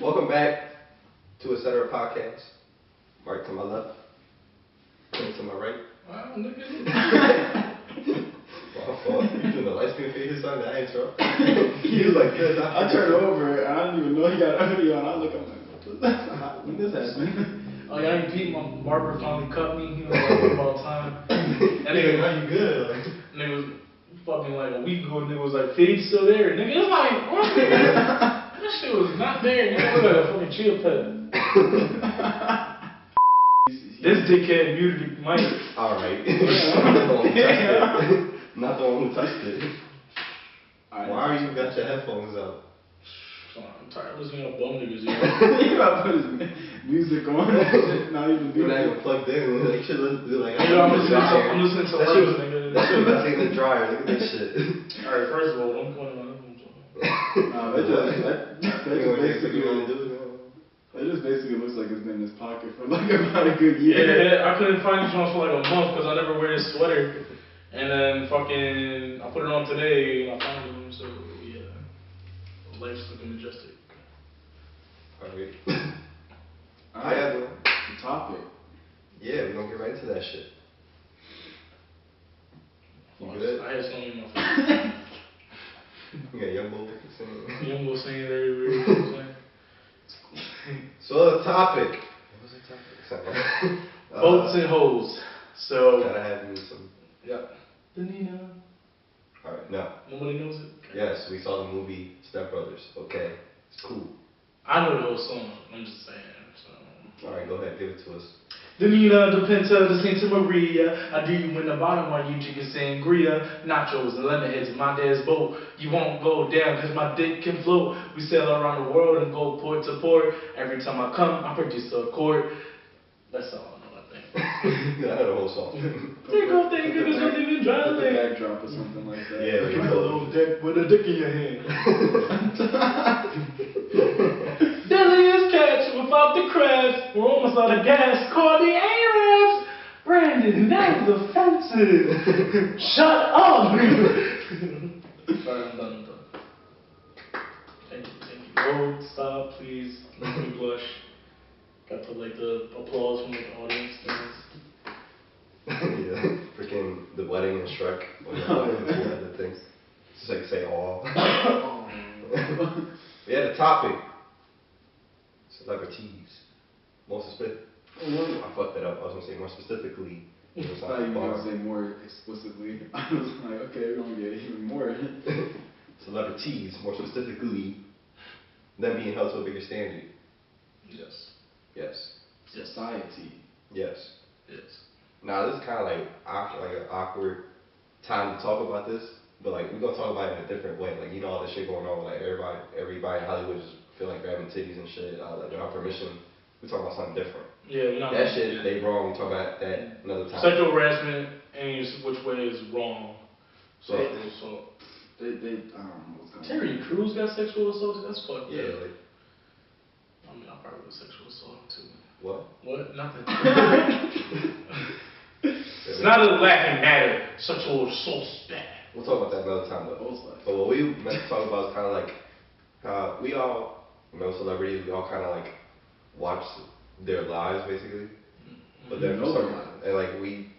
Welcome back to Etc. Podcast. Mark to my left, Tim to my right. Wow, look at it. My fault. You doing the light skin face on that intro? He was like this. I turned over and I didn't even know he got a hoodie on. I look, I'm like, when this happened? Oh, y'all ain't peep. My barber finally cut me. He was like, about time. That nigga, Are you good? Like, nigga was fucking like a week ago. Nigga was like, fade's still there. Nigga, it's like, what? That shit was not there. Nigga look like a fucking chia pet. This dickhead muted the mic. alright. Not the one who touched it. Why are you got your headphones out? I'm tired of listening to bum niggas, yo. He about to put his music on. Not even You're doing not it. even plugged in. Like, shit, like, Nigga, I'm listening to that shit Rose, was, nigga. that shit was not in the dryer. Look at this shit. Alright, first of all, don't point my Nah, that just basically looks like it's been in his pocket for like about a good year. Yeah, I couldn't find these ones for like a month because I never wear this sweater. And then fucking, I put it on today and I found them, so yeah. Life's looking majestic. Alright. Alright, Yeah, the topic. yeah, we're gonna get right into that shit. You good? I had something in my face. You got young bull saying. Young boy saying it everywhere, you know what I'm saying? So the topic. What was the topic? Boats and hoes. So, Gotta have you some. yeah. Danina. Alright, no. Nobody knows it? Okay. Yes, we saw the movie Step Brothers. Okay, it's cool. I know the whole song, I'm just saying. So. Alright, go ahead, give it to us. The Nina, the Pinta, the Santa Maria. I do you in the bottom while you drinking sangria. Nachos and lemon heads in my dad's boat. You won't go down cause my dick can float. We sail around the world and go port to port. Every time I come, I produce a court. That's all I know, I think. I know the whole song. Take off that niggas don't even drive Put the it. backdrop or something like that. Yeah, Give me a little dick with a dick in your hand. Deadliest catch without the crabs. We're almost out of gas. Call the Arabs. Brandon, that was offensive. Shut up. Sorry, I'm done. Thank you. Road, stop, please. Make me blush. Got to like the applause from like, the audience. Yeah, freaking the wedding and Shrek. When the other things. Just like say all. We had a topic. Celebrities. More specific. I fucked that up. I was gonna say more specifically. I thought you were going to say more explicitly. I was like, okay, we're going to get even more. Celebrities, more specifically, them being held to a bigger standard. Yes. Yes. Society. Yes. Yes. Now this is kind of like an awkward time to talk about this, but like we're gonna talk about it in a different way. Like you know all this shit going on, with, like everybody in Hollywood just feel like grabbing titties and shit, like without permission. We talk about something different. Yeah, we're not. That shit, they wrong. We talk about that another time. Sexual harassment, and which way is wrong. So, They, I don't know what's going on. Terry Crews got sexual assaulted. That's fucked. Yeah, up. like I mean, I probably was sexual assaulted too. what? What? Nothing. It's not a laughing matter. Sexual assault's bad. We'll talk about that another time though. But what we meant to talk about is kind of like how we all, celebrities, we all kind of like watch their lives basically. But then for some, and like we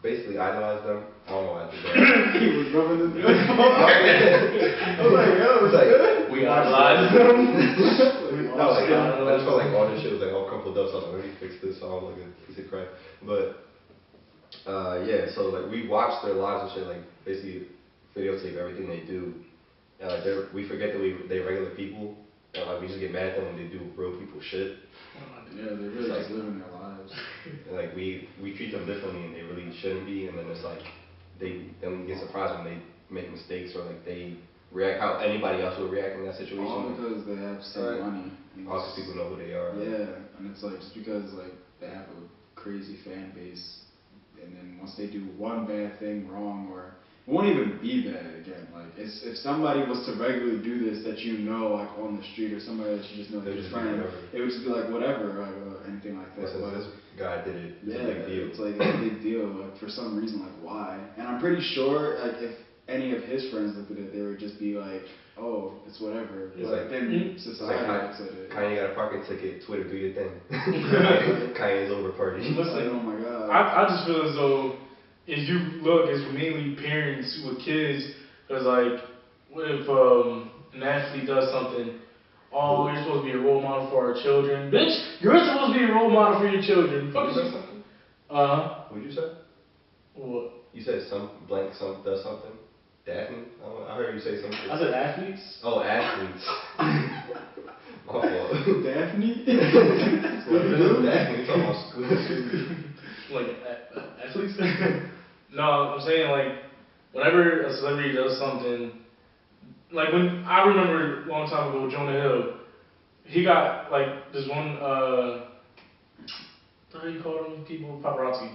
basically idolize them. I don't know why I did that. He was rubbing his good. I was like, yo, It's like We idolize them. No, like I just felt like all this shit was like all crumpled up. So I was like, let me fix this. So I'm like a piece of crap. But yeah, so like we watch their lives and shit, like basically videotape everything they do, and like we forget that they're regular people, and like we just get mad at them when they do real people shit. Yeah, they're really just living their lives. And like we treat them differently, and they really shouldn't be. And then it's like then we get surprised when they make mistakes or like they react how anybody else would react in that situation. All because they have some money. All because people know who they are. Yeah, and it's like just because like they have a crazy fan base, and then once they do one bad thing wrong, or it won't even be bad again. Like if somebody was to regularly do this that you know, like on the street, or somebody that you just know that you're friend, it would just be like whatever, like anything like that. But this guy did it. It's a big deal. It's like a big deal. Like for some reason, like why? And I'm pretty sure, like if any of his friends looked at it, they would just be like, "Oh, it's whatever." It's But like- then It's society like looks at it. Kanye got a parking ticket. Twitter, do your thing. Kanye's over party. Like, Listen, oh my god. I just feel as though if you look, it's mainly parents with kids. Cause like, if an athlete does something, oh, you're supposed to be a role model for our children. Bitch, you're supposed to be a role model for your children. What Fuck you you. say something? What? What'd you say? You said some does something. Daphne? I heard you say something. I said athletes. Oh, athletes. My fault. Daphne? Daphne talking about school. Like athletes. No, I'm saying like whenever a celebrity does something, like when I remember a long time ago, Jonah Hill, he got like this one what do you call them people? Paparazzi.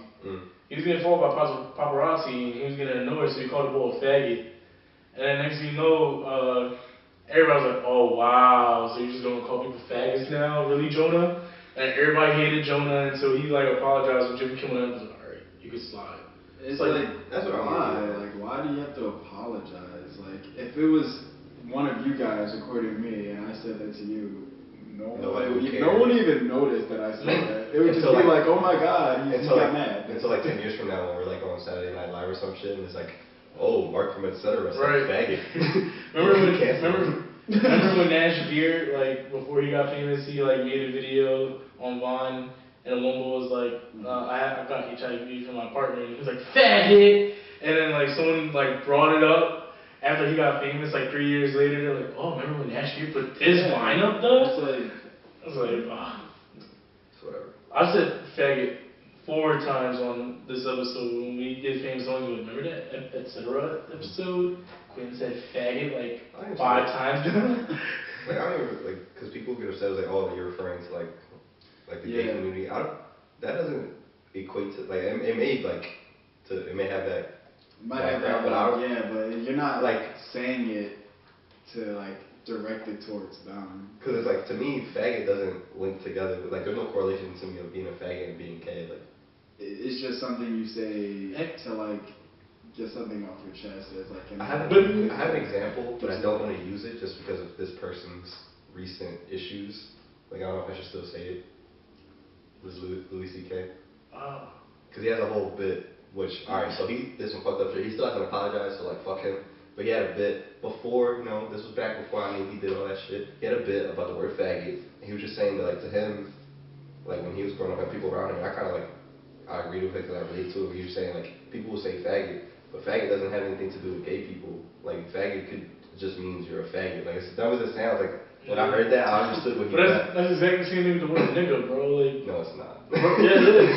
He was getting followed by paparazzi and he was getting annoyed, so he called the boy a faggot. And then next thing you know, everybody was like, oh wow, so you're just gonna call people faggots now? Really, Jonah? And everybody hated Jonah until he like apologized when Jimmy Kimmel and was like, alright, you can slide. It's like, like, that's what I'm why? getting at. Like, why do you have to apologize? Like, if it was one of you guys, according to me, and I said that to you, Nobody would care. no one even noticed that I said that. It would just Until be like- like, oh my god, he Until got like, mad. until like 10 years from now when we're like on Saturday Night Live or some shit and it's like, oh, Mark from etc. said Right. faggot. Remember when Nash Beard, like before he got famous, he like made a video on Vine and one boy was like, I got HIV from my partner and he was like, faggot! And then like someone like brought it up after he got famous like 3 years later, they're like, oh, remember when Nash Beard put this line up though? It's like, I was like, ah. It's whatever. I said faggot 4 times on this episode when we did Famous Only. Remember that etc. episode? Quinn said faggot I like didn't 5 say times. Like, I don't even, like, because people get upset, like, oh, you're referring to, like the gay Yeah. community. That doesn't equate to, like, it may, like, it may have that might have background, that, but I don't, yeah, but you're not like, saying it to like direct it towards them. because it's like, to me, faggot doesn't link together. Like, there's no correlation to me of being a faggot and being gay. Like, It's just something you say to like get something off your chest. As like I have an example, but I don't want to use it just because of this person's recent issues. Like, I don't know if I should still say it. This is Louis C.K. Wow. Because he has a whole bit, which, alright, so he did some fucked up shit. He still hasn't apologized, so, like, fuck him. But he had a bit before, you know, this was back before I knew he did all that shit. He had a bit about the word faggot. And he was just saying that, like, to him, like, when he was growing up and people around him, I kind of, like, I agreed with it because I relate to it. He was saying, like, people will say faggot, but faggot doesn't have anything to do with gay people. Like, faggot just means you're a faggot. Like, as dumb as it sounds, like, when I heard that, I understood what he But meant. that's exactly the same thing with the word nigga, bro. Like, No, it's not. yeah, it is.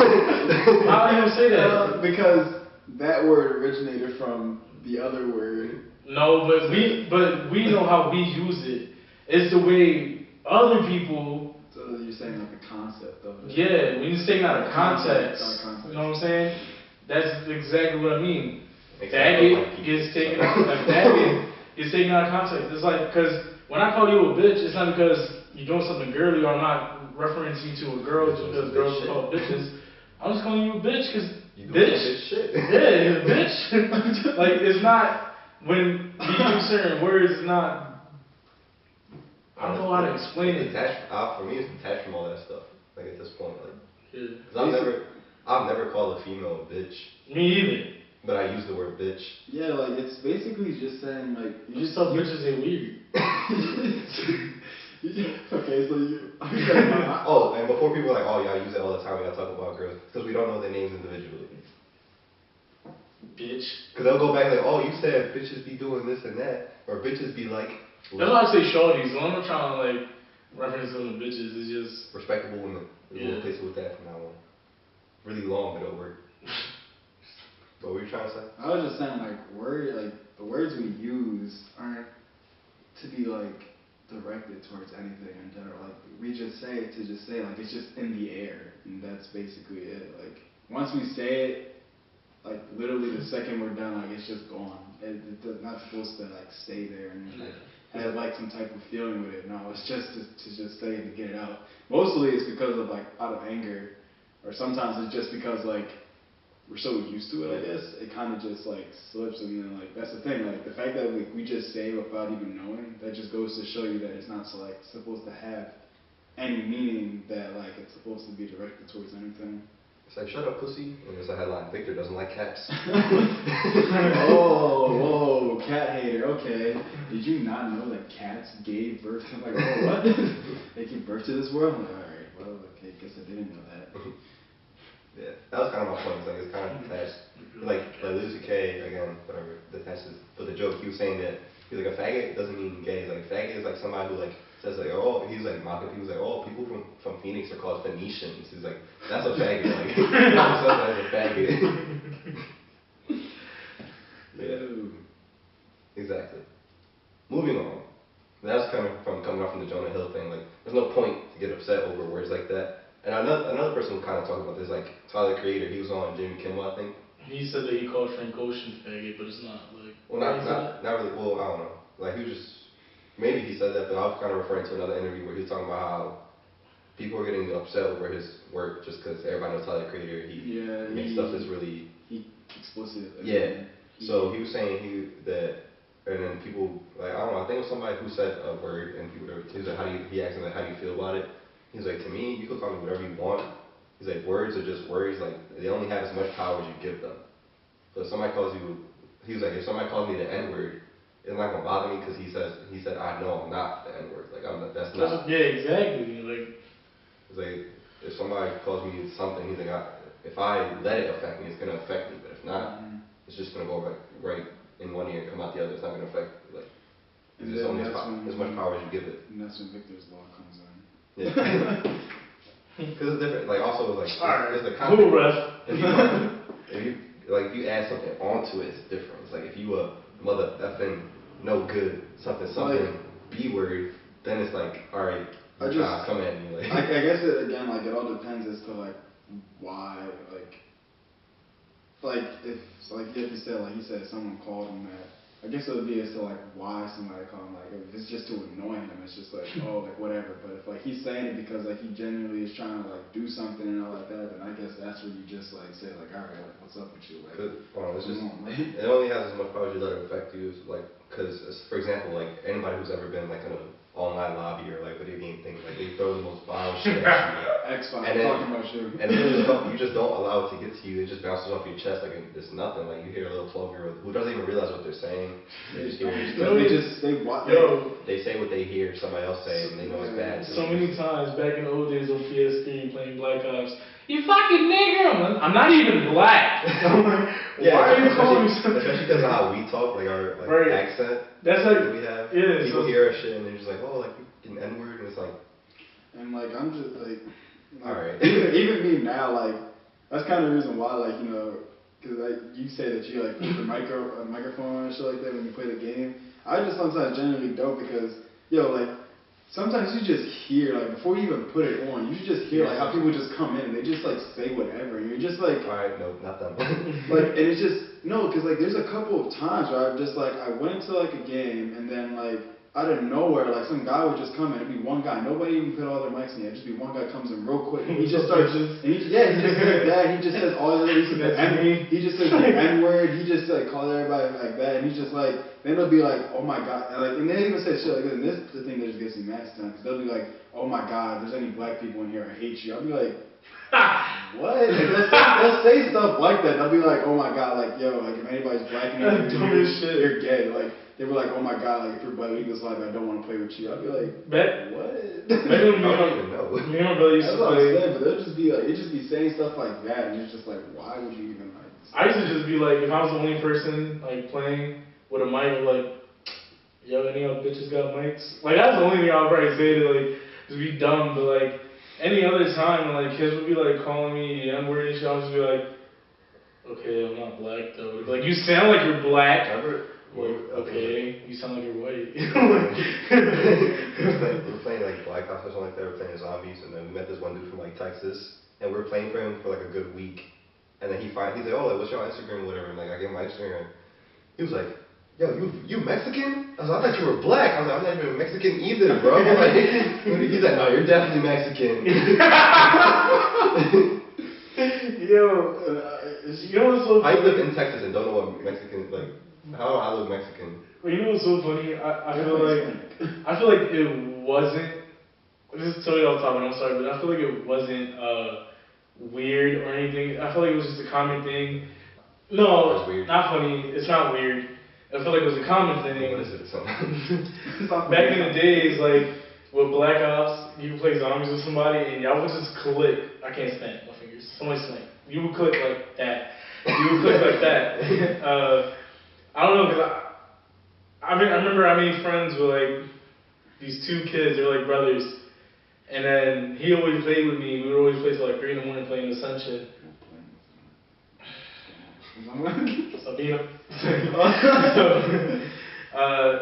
How do you say that? Because that word originated from the other word. No, but we know how we use it. It's the way other people. So you're saying like the concept of it. Yeah, when you're saying out of context, Out of context. you know what I'm saying? That's exactly what I mean. Example, Faggot like, gets taken out. A faggot gets taken out of context. It's like because when I call you a bitch, it's not because you're doing something girly or I'm not referencing you to a girl just because girls are called bitches. I'm just calling you a bitch because You doing bitch. some bitch shit. Yeah, bitch. Like it's not when we use certain words. It's not. I don't know how to explain it. For me, it's detached from all that stuff. Like at this point, like, Yeah. 'cause I've never called a female a bitch, Me either. but I use the word bitch. Yeah, like it's basically just saying like You just tell bitches they're weird. Okay, so you. Oh, and before people are like, oh, y'all use it all the time, y'all talk about girls, because we don't know their names individually. Bitch. Because they'll go back like, oh, you said bitches be doing this and that, or bitches be like. That's why I say shorties. So I'm not trying to like reference them to bitches. It's just Respectable women. Yeah. We'll replace it with that from now on. Really long, but it'll work. What were you trying to say? I was just saying like the words we use aren't to be like directed towards anything in general. Like we just say it to just say like it's just in the air, and that's basically it. Like once we say it, like literally the second we're done, like it's just gone. It's not supposed to like stay there and like have like some type of feeling with it. No, it's just to just say it and get it out. Mostly it's because of like out of anger, or sometimes it's just because like we're so used to it, I guess, it kind of just like slips, and then like that's the thing, like the fact that we just say without even knowing, that just goes to show you that it's not like supposed to have any meaning that like it's supposed to be directed towards anything. It's like, shut up, pussy. And there's a headline, Victor doesn't like cats. Whoa, cat hater. Okay, did you not know that cats gave birth? I'm like, oh, what? They give birth to this world? I'm like, all right, well, okay, guess I didn't know that. Yeah, that was kind of my point. It's like it's kind of detached. Like Louis C.K. again, whatever. Detached. But the joke, he was saying that he's like a faggot doesn't mean gay. Like a faggot is like somebody who like says like, oh, he's like mocking people. He's like, oh, people from Phoenix are called Phoenicians. He's like, that's a faggot. Like, no one says that as a faggot. Yeah. Exactly. Moving on. That's kind of coming off from the Jonah Hill thing. Like, there's no point to get upset over words like that. And another person who kind of talked about this, like Tyler the Creator, he was on Jimmy Kimmel, I think. He said that he called Frank Ocean faggot, but it's not like. Well, not really. Well, I don't know. Like he was just maybe he said that, but I was kind of referring to another interview where he was talking about how people are getting upset over his work just because everybody knows Tyler the Creator. He makes stuff that's really explicit. Yeah. So he was saying that. And then people, like, I don't know, I think it was somebody who said a word, and people were, he was like, he asked him, like, how do you feel about it? He's like, to me, you can call me whatever you want. He's like, words are just words, like, they only have as much power as you give them. So if somebody calls you, he was like, if somebody calls me the N-word, it's not going to bother me because he said, I know I'm not the N-word. Like, that's not. Yeah, exactly. Like, it's like, if somebody calls me something, he's like, if I let it affect me, it's going to affect me. But if not, it's just going to go right in one ear and come out the other. It's not going to affect, like, it's only as much power as you give it. And that's when Victor's law comes in. Yeah. Because it's different. Like, also, like, there's the cool, ref. If you add something onto it, it's different. It's like, if you a mother effing no good, something, like, B word, then it's like, alright, come at me. Like, I guess it, again, like, it all depends as to, like, why, like if like you said, like he said, someone called him that. I guess it would be as to like why somebody called him. Like if it's just to annoy him, it's just like oh like whatever. But if like he's saying it because like he genuinely is trying to like do something and all like that, then I guess that's where you just like say like all right, like, what's up with you? Like it's just it only has as much power as you let it affect you. Like because for example, like anybody who's ever been like in an online lobby or like video game thing, like they throw the most vile shit at you. Xbox talking about you. And then you just don't allow it to get to you. It just bounces off your chest like it's nothing. Like you hear a little 12-year-old who doesn't even realize what they're saying. They just hear they say what they hear somebody else say and they know it's bad. So many times back in the old days on PS3 playing Black Ops, you fucking nigger! I'm not even black. Why are you calling me something? Especially because of how we talk, like our accent. That's like that we have. Yeah, people hear our shit and they're just like, oh, like you an N-word, and it's like. And like I'm just like. Alright. Even me now, like that's kind of the reason why, like you know, because like you say that you like put the microphone and shit like that when you play the game. I just sometimes generally don't because like. Sometimes you just hear, like, before you even put it on, you just hear, like, how people just come in and they just, like, say whatever. And you're just, like... Alright, no, not them. Like, and it's just... No, because, like, there's a couple of times where I've just, like, I went into, like, a game and then, like, out of nowhere, like, some guy would just come in. It'd be one guy. Nobody even put all their mics in yet. It'd just be one guy comes in real quick. And he just starts... And he just says that. He just says all the... He just says the N-word. He just, like, calls everybody like that. And he's just, like... Then they'll be like, oh my god, and they even say shit like this, and this is the thing that just gets me mad sometimes, because they'll be like, oh my god, if there's any black people in here, I hate you. I'll be like, what? Like, they'll say stuff like that. They'll be like, oh my god, like, yo, like, if anybody's black in here, you're gay. Like, they were like, oh my god, like, if you're black, you just like, I don't want to play with you. I'll be like, what? I don't even know. Me and my brother used to play. That's what I'm saying, but they'll just be like, saying stuff like that, and it's just like, why would you even like I used to just be like, if I was the only person, like, playing with a mic, like, yo, any other bitches got mics? Like, that's the only thing I'll probably say to, like, just be dumb, but, like, any other time, like, kids would be, like, calling me the N-word and shit, I'll just be like, okay, I'm not black, though. Like, you sound like you're black. Okay, you sound like you're white. We're playing, like, Black Ops or something like that, we're playing zombies, and then we met this one dude from, like, Texas, and we were playing for him for, like, a good week, and then he's like, oh, like, what's your Instagram or whatever, and, like, I gave him my Instagram. He was like, yo, you Mexican? I was like, I thought you were black. I was like, I'm not even Mexican either, bro. Like, he's like, no, you're definitely Mexican. Yo, You know what's so I live funny? in Texas and don't know what Mexican like. How do I look Mexican? Well, you know what's so funny? I feel like it wasn't. This is totally off topic. I'm sorry, but I feel like it wasn't weird or anything. I feel like it was just a common thing. No, It's weird. not funny. It's not weird. I feel like it was a common thing. What is it? Back in the days, like with Black Ops, you would play zombies with somebody and y'all would just click. I can't snap my fingers. Somebody snap. You would click like that. You would click like that. I don't know, because I remember I made friends with like these two kids. They were like brothers, and then he always played with me. We would always play till like 3 in the morning playing Ascension. Sabina.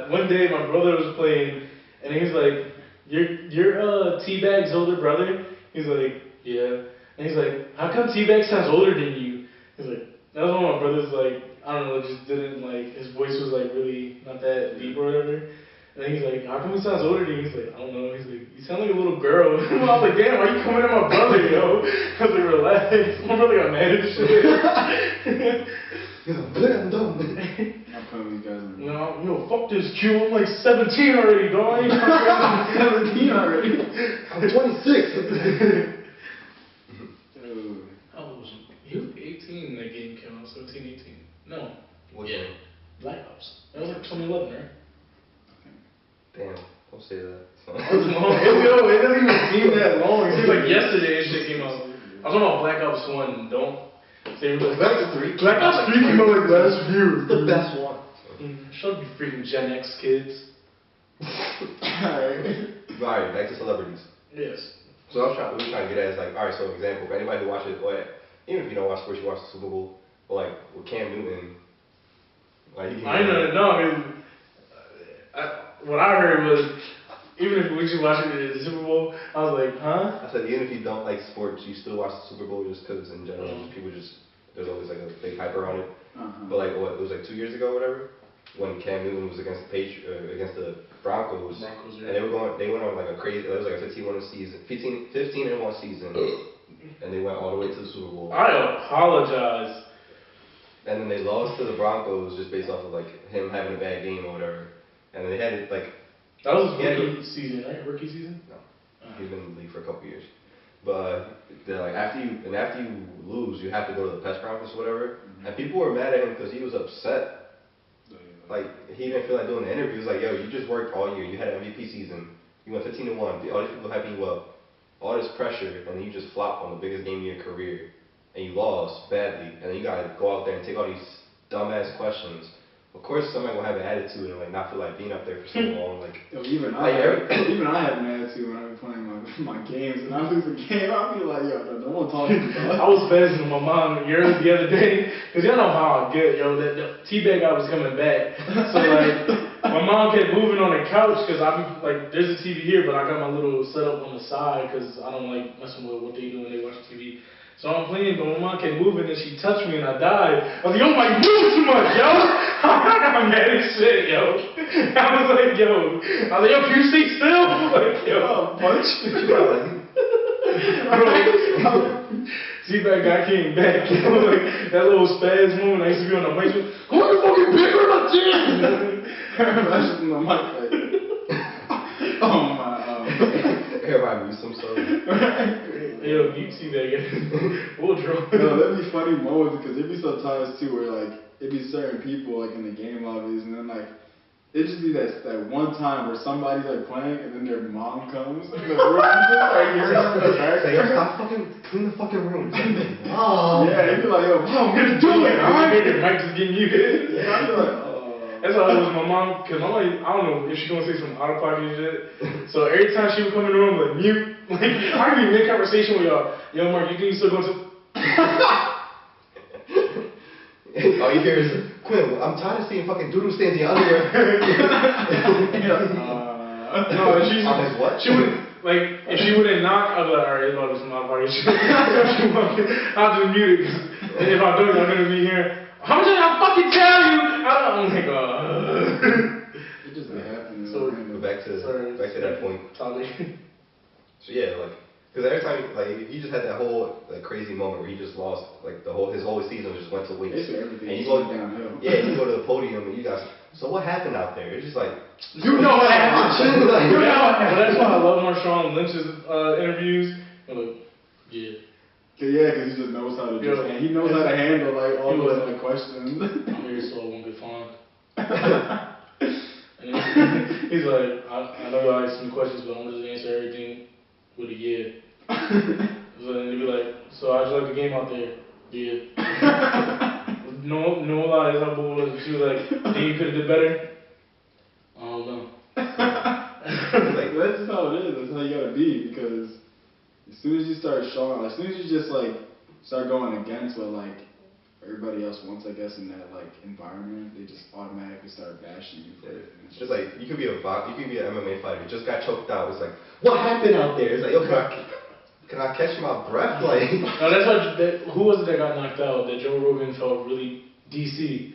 One day my brother was playing, and he's like, "You're T-Bag's older brother?" He's like, "Yeah." And he's like, "How come T-Bag sounds older than you?" He's like, that was one of my brothers, like, I don't know, just didn't, like, his voice was, like, really not that deep or whatever. And then he's like, "How come he sounds older than you?" He's like, "I don't know." He's like, "You sound like a little girl." I was like, "Damn, why you coming at my brother, yo?" I was like, "Relax." My brother got mad and shit. Yeah, I'm dumb. I'm putting these guys in. No, fuck this Q. I'm like 17 already, dog. 17 already. I'm 26. Dude. How old was he? He was 18 when that game came out, 17, 18. No. What game? Black Ops. That was like 2011, right? Damn, don't say that. That was long. It doesn't even seem that long. It seems like yesterday and shit came out. I'm talking about Black Ops 1. Don't say Black Ops 3. Black Ops 3 came out like last year. It's the best one. Shut up, you freaking Gen X kids. Alright, back to celebrities. Yes. So what we're trying to get at is like, alright, so example, for anybody who watches, or even if you don't watch sports, you watch the Super Bowl, or like with Cam Newton, like I didn't know. I mean, what I heard was, even if we should watch it at the Super Bowl, I was like, huh? I said even if you don't like sports, you still watch the Super Bowl just because in general, there's always like a big hype around it. But like it was like 2 years ago or whatever, when Cam Newton was against the Broncos, Yeah. and they went on like a crazy, it was like a 15-1 season, 15-1 season, and they went all the way to the Super Bowl. I apologize. And then they lost to the Broncos just based off of like him having a bad game or whatever. And they had it like That was rookie season, right? Rookie season? no, he's been in the league for a couple years. But they're like after you lose, you have to go to the press conference or whatever. And people were mad at him because he was upset. Like he didn't feel like doing the interview. He was like, "Yo, you just worked all year. You had an MVP season. You went 15-1. All these people hyping you up. All this pressure, and then you just flopped on the biggest game of your career, and you lost badly. And then you gotta go out there and take all these dumbass questions. Of course, somebody will have an attitude and like not feel like being up there for so long. Like Even I have an attitude when I be playing my games, and I lose a game, I'll be like, "Yo, don't want to talk to me." I was fasting with my mom the other day, because y'all know how I get, yo. The T-Bag guy was coming back. So, like, my mom kept moving on the couch, because I be, like, there's a TV here, but I got my little setup on the side, because I don't like messing with what they do when they watch TV. So I'm playing, but my mom kept moving, and she touched me, and I died. I was like, "Yo, my moving too much, yo." I'm mad as shit, yo. I was like, "Yo." I was like, "Yo, can you stay still?" Like, yo, punch. T-Bag guy came back, you know, like that little spaz moment. I used to be on the mic, "Who the fucking bigger than my chin?" I just in the mic like, oh my. everybody knew some stuff. Yo, you T-Bag, we'll draw. No, that'd be funny moments because there'd be some times too where like it'd be certain people like in the game lobbies and then like it'd just be that one time where somebody's like playing and then their mom comes in the room and just like hearing them in the Say, background. "Stop fucking clean the fucking room." Oh. Yeah, it'd be like, "Yo, mom, I'm gonna do it, I alright?" your mic just getting muted. Yeah, I'd be like, oh. That's how it was with my mom, because I'm like, I don't know if she's gonna say some out of pocket shit. So every time she would come in the room, like mute, like I could be mid conversation with y'all. "Yo, Mark, you think you still going to?" All you hear is, "Quinn, I'm tired of seeing fucking doodle stains in your underwear." No, she's I'm like, what? She would like if she wouldn't knock, I'd be like, "Alright, it's about to be some out of pocket shit." I'll just mute it, 'cause if I don't, I'm gonna be here. "How much did I fucking tell you?" I'm like, It just happens. So, But back to that point. Tommy. So yeah, like Because every time, like, he just had that whole like crazy moment where he just lost, like his whole season just went to waste. Basically everything And you just go went downhill. Yeah, you go to the podium and you guys. So what happened out there? It's just like You know what happened. Like, You know what But that's happened. why I love Marshawn Lynch's interviews. They're like, yeah. Yeah, because he just knows how to Yo, and he knows how to handle like all he those was- like questions. I'm here so I won't get fined. And he's like, I know y'all asked me questions, but I'm gonna just answer everything with a yeah. So then he'd be like, so how'd you like the game out there? Yeah. No lies, how bull was it? She was like, think you could've did better? I don't know. like, That's just how it is. That's how you gotta be because as soon as you start showing, as soon as you just like start going against what like everybody else wants, I guess, in that like environment, they just automatically start bashing you for it. And it's just like you could be an MMA fighter, just got choked out. It's like, what happened out there? It's like, yo, can I catch my breath? Like, No, that's why. Who was it that got knocked out? That Joe Rogan felt really DC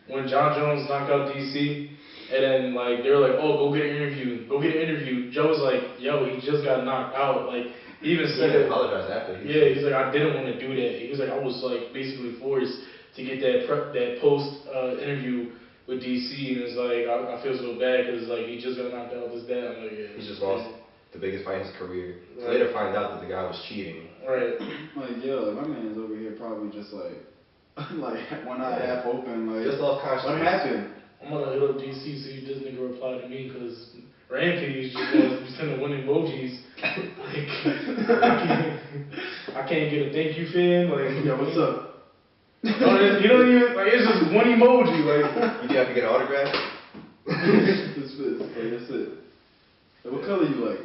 when John Jones knocked out DC, and then like they were like, "Oh, go get an interview." Joe was like, "Yo, he just got knocked out." Like he even he said didn't it. apologize after. He's like, "I didn't want to do that." He was like, "I was like basically forced to get that post interview with DC," and it's like I feel so bad because like he just got knocked out. This that. I'm like, yeah. He just lost the biggest fight in his career. Right. To later find out that the guy was cheating. Right. like, yo, like my man's over here probably just like like one eye half open, like Just lost consciousness. what happened? I'm gonna hit up DC see if this nigga reply to me because Rampage just wants to be sending one emojis. Like I can't get a thank you fan. Like Yo, what's up? No, you don't even like it's just one emoji. Like You do have to get an autograph? This fits. Like, that's it. Like, what color you like?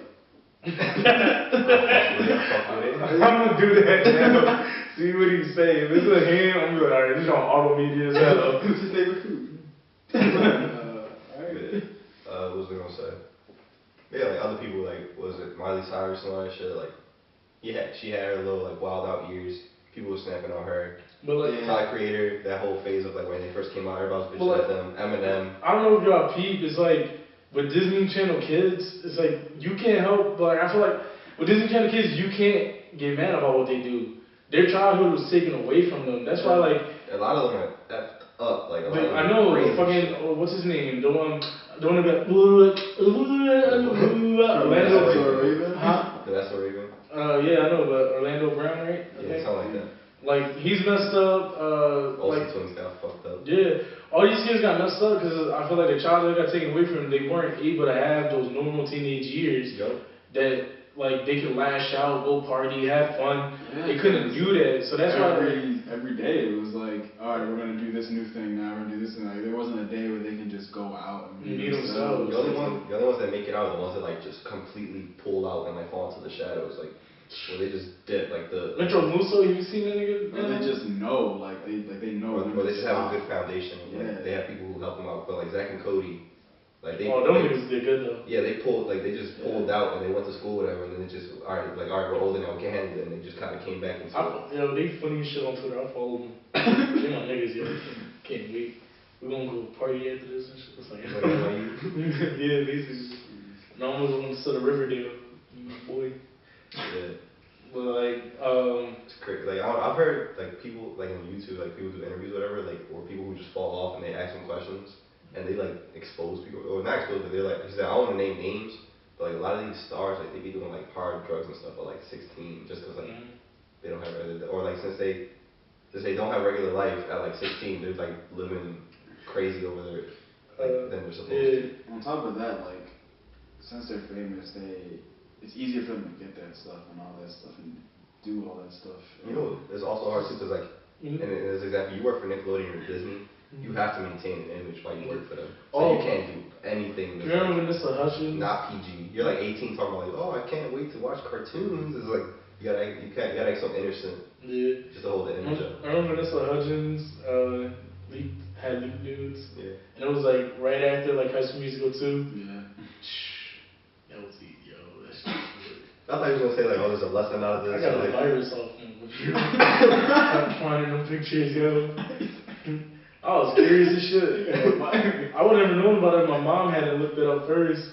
I'm gonna do that now. See what he's saying. If it's a him, I'm gonna be like, alright, this is on auto media as hell. Who's your favorite food? Alright. What was I gonna say? Yeah, like other people, like, was it Miley Cyrus and all that shit? Like, yeah, she had her little, like, wild out years. People were snapping on her. But like, Tyler Creator, that whole phase of, like, when they first came out, everybody was bitching But, at them. Eminem. I don't know if y'all peep. It's like with Disney Channel kids, it's like you can't help. But like, I feel like with Disney Channel kids, you can't get mad about what they do. Their childhood was taken away from them. That's why, like, A lot of them are effed up. Like, a lot of them I know are crazy fucking shit. what's his name? The one that Orlando. Raven? Huh? That's what Raven. Yeah, I know, but Orlando Brown, right? Yeah, something like that. Like he's messed up. Olsen Like twins got fucked up. yeah, all these kids got messed up because I feel like their childhood got taken away from them. They weren't able to have those normal teenage years Yup. that like they could lash out, go party, have fun. Yeah, They couldn't do that, so that's why. Like, every day it was like, all right, we're gonna do this new thing now. We're gonna do this thing. Like there wasn't a day where they can just go out and Be themselves. The only ones that make it out are the ones that like just completely pull out and like fall into the shadows, like where they just dip, like the Metro Musso, have you seen that nigga? Or they just know, like they know. or when they to just have a stop. good foundation. Yeah. Like, they have people who help them out, but like Zach and Cody, like they. Oh, them like, niggas did good though. Yeah, they pulled like they just pulled out and they went to school whatever, and then it just all right, we're older now, we can handle it, and they just kind of came back into it. Yo, they funny as shit on Twitter. I follow them. They my niggas, yo. Can't wait. We're gonna go party after this and shit. It's like, yeah, basically. No, I'm gonna go to Riverdale. My boy. Yeah. But like, It's crazy. Like I've heard like people like on YouTube, like people do interviews or whatever, like or people who just fall off and they ask them questions and they like expose people or not expose, but they're like, he said, I don't want to name names, but like a lot of these stars, like they be doing like hard drugs and stuff at like 16, just because like they don't have regular, or like since they don't have regular life at like 16, they're like living crazy over there like than they're supposed to. On top of that, like since they're famous, it's easier for them to get that stuff and all that stuff and do all that stuff. You know, it's also hard too, because like, and as an example, you work for Nickelodeon or Disney, you have to maintain an image while you work for them. So you can't do anything you that's remember like, Vanessa Hudgens? not PG. You're like 18 talking about like, oh, I can't wait to watch cartoons. It's like you gotta act so innocent Yeah. just to hold the image up. I remember Vanessa Hudgens had Leak Nudes. Yeah. And it was like right after like High School Musical 2. Yeah. That was it, yo. That shit was good. I thought you were gonna say like, oh, there's a lesson out of I this. got or, a like, virus off him. I'm finding them pictures, yo. I was curious as shit. I would never known about it. My mom had to look it up first.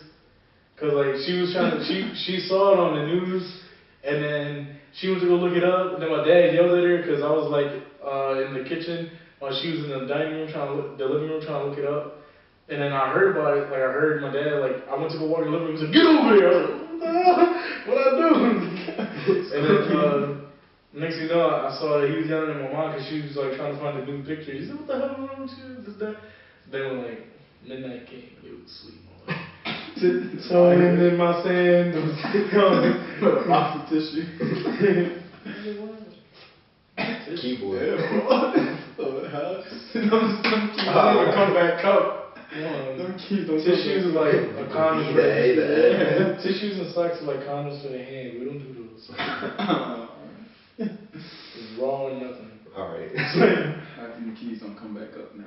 Cause like she was trying to, she saw it on the news, And then she went to go look it up, and then my dad yelled at her because I was like in the kitchen while she was in the dining room the living room trying to look it up. And then I heard about it, like I heard my dad, like I went to go walk in the living room, he said, "Get over here!" I was like, "What the hell? What I do?" And then next thing you know, I saw that he was yelling at my mom because she was like trying to find a new picture. He said, "What the hell is wrong with you? This, that." Then when like midnight came, they would sleep. Turning in my sandals, With a box of tissue. Keyboard. What the hell? Come back up. Them keys don't Tissues is like a condom. The A, the N. Tissues and socks are like condoms for the hand. We don't do those. It's raw and nothing. Alright. How come the keys don't come back up now?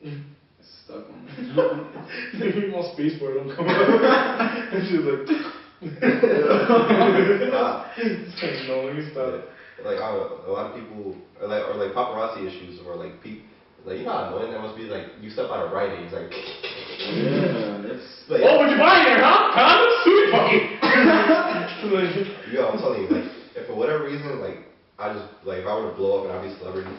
It's stuck on me. Maybe my space bar don't come up. And she's like, Stop. no, let me stop. Like I don't know, a lot of people, or like paparazzi issues, or like people, like you know how annoying that must be. Like you step out of Rite Aid, it's like, Yeah, it's. like, Oh, what you buying there, huh? Condoms? Sweet fucking. yo, I'm telling you, like if for whatever reason, like I just like if I were to blow up and I'd be a celebrity,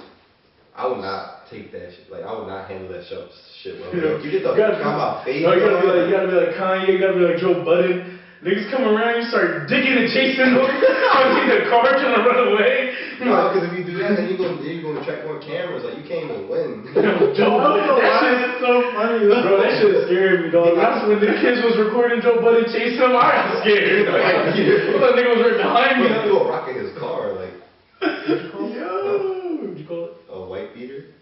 I would not take that shit. Like I would not handle that shit well. Yeah. You get the You gotta come out face. No, you gotta be like Kanye, you gotta be like Joe Budden. Niggas come around, you start digging and chasing them. I see the car trying to run away. No, because if you do that, then you're gonna attract more cameras. Like you can't even win. Joe Budden, that shit is so funny, bro. That shit scared me, dog. That's when the kids was recording Joe Budden chasing him. I got scared. Like, I thought nigga was right behind me. He threw a rock in his car, like What'd you call it? a white beater.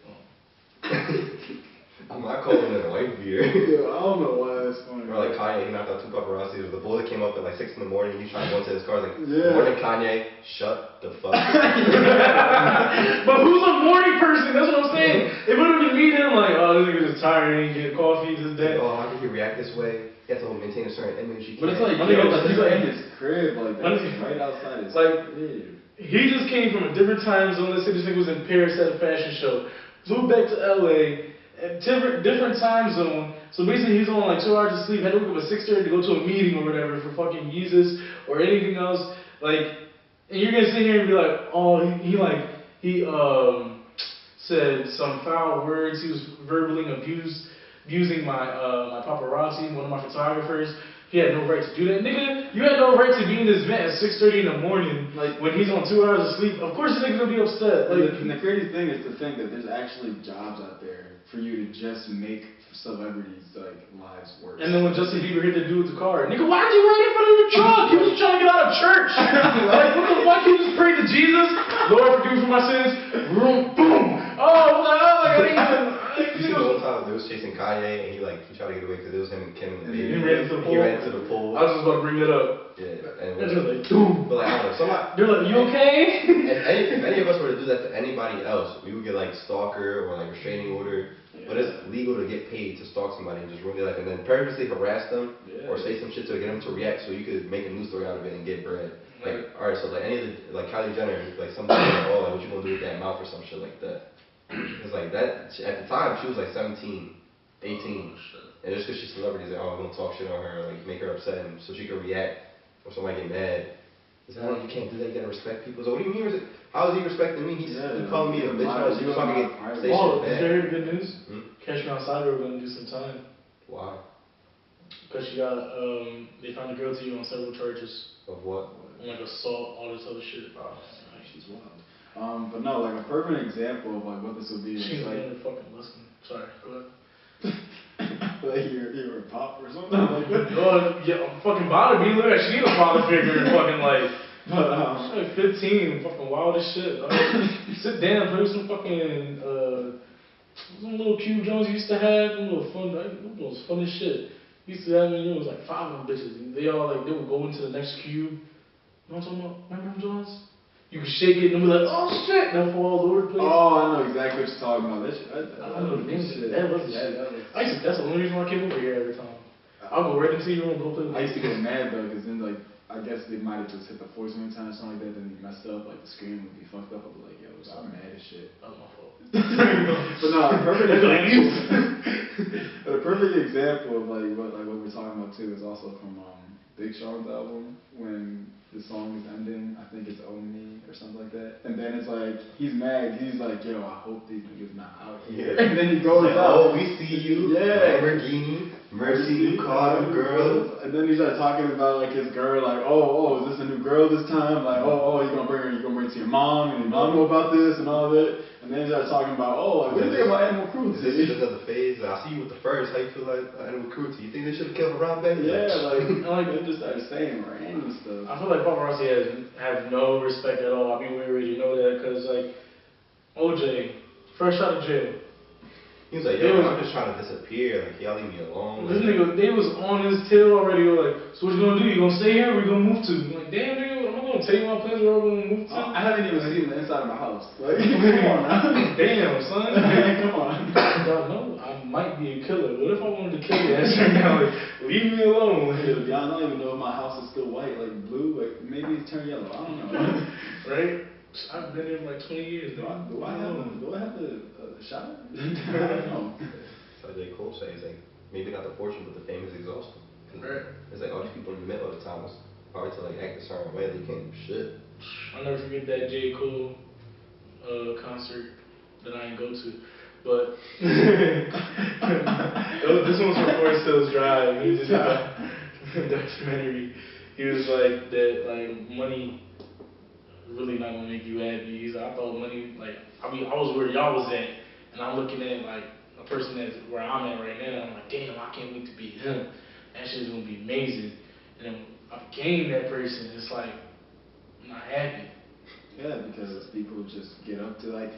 I'm not calling it a white beater. Yo, I don't know why that's funny. Or like Kanye, he knocked out 2 paparazzi. The bullet came up at like 6 in the morning. He's trying to go into his car. Like, Yeah. morning Kanye, shut the fuck up. But who's a morning person? That's what I'm saying. It would have been me then, like, oh, this nigga just tired, he ain't get coffee, this, that. Oh, how did he react this way? He has to maintain a certain image. He But it's can't- like, My yo, nigga, like, he's like in his crib, like My that's nigga- right outside his like, crib. he just came from a different time zone. Let's say this nigga was in Paris at a fashion show. Flew back to LA, at different time zone. So basically he's on like 2 hours of sleep, had to wake up at 6:30 to go to a meeting or whatever for fucking Yeezus or anything else. Like, and you're gonna sit here and be like, oh, he said some foul words. He was verbally abusing my paparazzi, one of my photographers. He had no right to do that. Nigga, you had no right to be in this event at 6:30 in the morning, Like, when he's on 2 hours of sleep. Of course this nigga's gonna be upset. Like, and the crazy thing is to think that there's actually jobs out there for you to just make celebrities like lives worse. and then when Justin Bieber hit the dude with the car, nigga, why did you run in front of your truck? He was trying to get out of church. Like, what the fuck? You just prayed to Jesus, Lord, forgive me for my sins. Boom, boom. Oh, what the hell? Like, I didn't You see the even. one time they was chasing Kanye and he tried to get away because it was him and Kim and the He baby. ran into the He pole. ran to the pole. I was just about to bring that up. Yeah, and They're just like, boom. but like I don't know, somebody. They're like, you okay? If any of us were to do that to anybody else, we would get like stalker or like restraining order. But it's legal to get paid to stalk somebody and just ruin their life and then purposely harass them or say some shit to get them to react so you could make a news story out of it and get bread. Like, alright, so like any of the, like Kylie Jenner, like something like, oh, like what you gonna do with that mouth or some shit like that. It's like that, at the time she was like 17, 18. And just because she's a celebrity, like, oh, I'm gonna talk shit on her, like make her upset and so she could react or somebody get mad. It's like, oh, you can't do that, you gotta respect people. So what do you mean? How is he respecting me? He's calling me a bitch. How is he fucking say Oh, shit did you bad? hear the good news? Hmm? Catch Me Outside, we're gonna do some time. Why? Because she got, they found a girl to you on several charges. Of what? On like assault, all this other shit. Oh, she's wild. But no, like a perfect example of like what this would be is She's like, gonna fucking listen. Sorry, go ahead. like you're a pop or something. Like that. Oh, yeah, I'm fucking bothered me. Look, she need a father figure in fucking life. But She's like 15, fucking wild as shit. Sit down, play some fucking, some little Q Jones used to have, them little fun, those fun as shit. Used to have, it was like 5 of them bitches. And they all like, they would go into the next cube. You know what I'm talking about? Remember them Jones? You could shake it and they'll be like, oh shit, and they'll fall all over the place. oh, I know exactly what you're talking about. That shit. I know the name shit. That was the shit. That's the only reason why I came over here every time. I'll go right into your room, go play with I used to get mad though, because then like I guess they might have just hit the force one time or something like that, then they messed up, like the screen would be fucked up. I'd be like, yo, I'm mad as shit. That was my fault. But no, a perfect That's like example. But a perfect example of like what we're talking about too is also from Big Sean's album when the song is ending. I think it's Own Me or something like that. And then it's like he's mad. He's like, yo, I hope these niggas not out here. Yeah. And then he goes Like, out. oh, we see you. Yeah. Lamborghini, Mercy, you caught a girl. And then he started talking about like his girl, like, oh, is this a new girl this time? Like, oh, you gonna bring her to your mom, and your mom know about this and all that. And then he started talking about, oh, like, what do you think about animal cruelty? This is another phase. I see you with the first. How you feel like animal cruelty? You think they should have killed Haram back? Yeah, like they just started saying random stuff. I feel like paparazzi have no respect at all. I mean, we already know that because, like, OJ, first out of jail. He was like, yo, I'm just trying to disappear. Like, y'all leave me alone. This nigga, they was on his tail already. They were like, so what you gonna do? You gonna stay here or we gonna move to? I'm like, damn, nigga, I'm not gonna tell you my plans where we're gonna move to. I haven't even seen the inside of my house. Like, come on now. Damn, son. Come on. Y'all know I might be a killer. What if I wanted to kill your ass right now? Like, leave me alone. Y'all don't even know if my house is still white, like blue, like maybe it's turned yellow. I don't know. Right? I've been here for like 20 years. Do I have the shower? I don't know. So J. Cole says, like, maybe not the fortune, but the fame is exhausting. Right. It's like all these people you met all the time was hard to like act a certain way. They can't do shit. I'll never forget that J. Cole concert that I didn't go to. But this one was for Forest Hills Drive. He just had a documentary. He was like that, like money really not gonna make you happy. He's like, I thought money, like I was where y'all was at, and I'm looking at like a person that's where I'm at right now. And I'm like, damn, I can't wait to be him. That shit's gonna be amazing. And then I became that person. It's like I'm not happy. Yeah, because people just get up to like,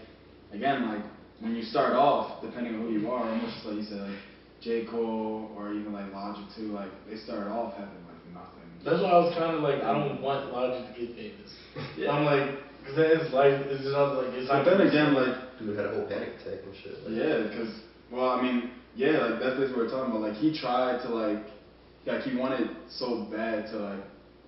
again, like when you start off, depending on who you are, almost like you said, like J. Cole or even like Logic too, like they start off having like nothing. That's why I was kind of like, I don't want Logic to get famous. Yeah. I'm like, because then it's like, it's just like, it's But like. then again, like, Dude had a whole panic attack and shit. Like, yeah, because, well, I mean, yeah, like that's what we're talking about. Like he tried to like he wanted so bad to like,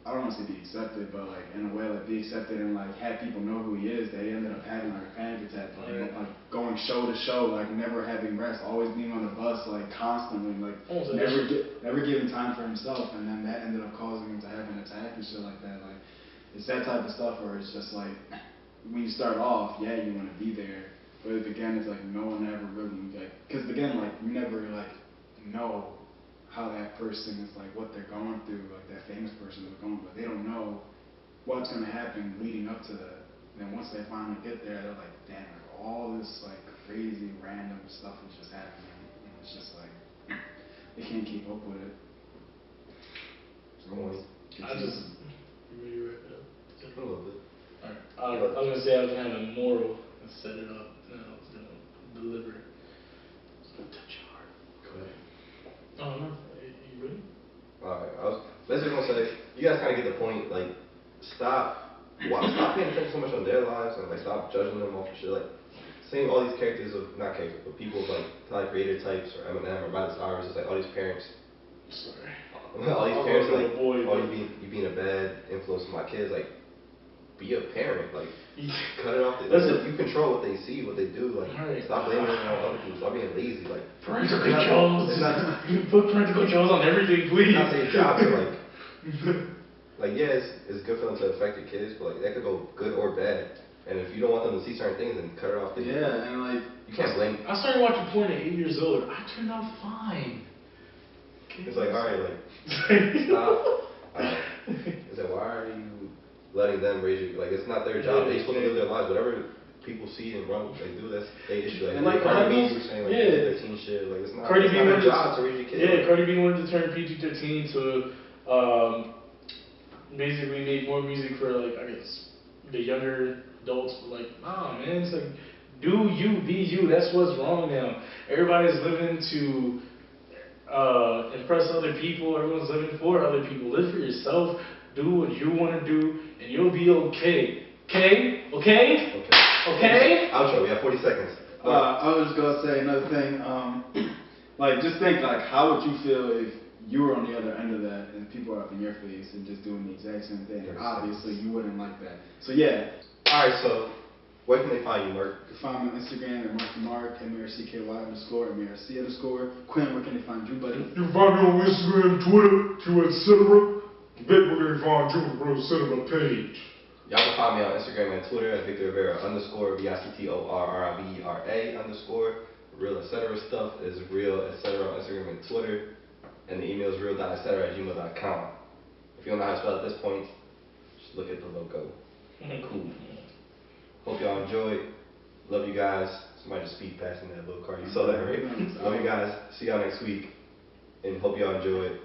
I don't want to say be accepted, but like in a way like be accepted and like have people know who he is. They ended up having like a panic attack, like, like going show to show, like never having rest, always being on the bus, like constantly, like never giving time for himself, and then that ended up causing him to have an attack and shit like that. Like it's that type of stuff where it's just like when you start off, yeah, you want to be there, but again, it's like no one ever really like, because again, like you never like know how that person is, like what they're going through, like that famous person is going through. They don't know what's going to happen leading up to that. And then once they finally get there, they're like, damn, like, all this like crazy random stuff is just happening. And it's just like, they can't keep up with it. I just, you ready to wrap it up? a little bit. Alright, I was going to say I was going to have a moral and set it up, and I was going to deliver. It's going to touch your heart. Go ahead. Oh, no. You ready? Alright, I was basically gonna say, you guys kind of get the point. Like, stop paying attention so much on their lives, and like stop judging them off of shit. Like, seeing all these characters of not characters, but people like Tyler Creator types or Eminem or Miley Cyrus. It's like all these parents. Sorry. All these parents are like, boy, oh, you being a bad influence on my kids. Like, be a parent. Like, cut it off. You control what they see, what they do. Like, stop blaming it on other people. Stop being lazy. Like, parental controls. You put parental controls on everything, please. Not saying job, but like yeah, it's good for them to affect your kids, but like that could go good or bad. And if you don't want them to see certain things, then cut it off. Yeah, and like you can't blame. I started watching porn at 8 years old. I turned out fine. It's like, alright, like stop. It's like, why are you letting them raise you? Like, it's not their job. They're supposed to live their lives. Whatever people see and run, like do that's their issue. Like, and like Cardi B was saying, like, PG-13 shit. Like, it's not their job to raise your kids. Yeah, Cardi B wanted to turn PG-13 to basically make more music for like, I guess, the younger adults. But like, nah, man, it's like, do you, be you. That's what's wrong now. Everybody's living to impress other people. Everyone's living for other people. Live for yourself. Do what you want to do, and you'll be okay. Okay? Okay? Okay. Okay? Outro. We have 40 seconds. I was just gonna say another thing. Like, just think, like, how would you feel if you were on the other end of that and people are up in your face and just doing the exact same thing? Obviously, you wouldn't like that. So yeah. All right. So, where can they find you, Mark? You can find me on Instagram at @MarkyMark, @MarcyKY_, @MarC_. Quinn, where can they find you, buddy? You can find me on Instagram, Twitter, etc. Victory Von Jupiter Cinema page. Y'all can find me on Instagram and Twitter at Victor Rivera _, VICTORRIBERA _. Real etc. stuff is real etc. on Instagram and Twitter. And the email is real.etc@gmail.com. If you don't know how to spell at this point, just look at the logo. Cool. Hope y'all enjoyed. Love you guys. Somebody just speed passing that little car. You saw that, right? Love you guys. See y'all next week. And hope y'all enjoyed.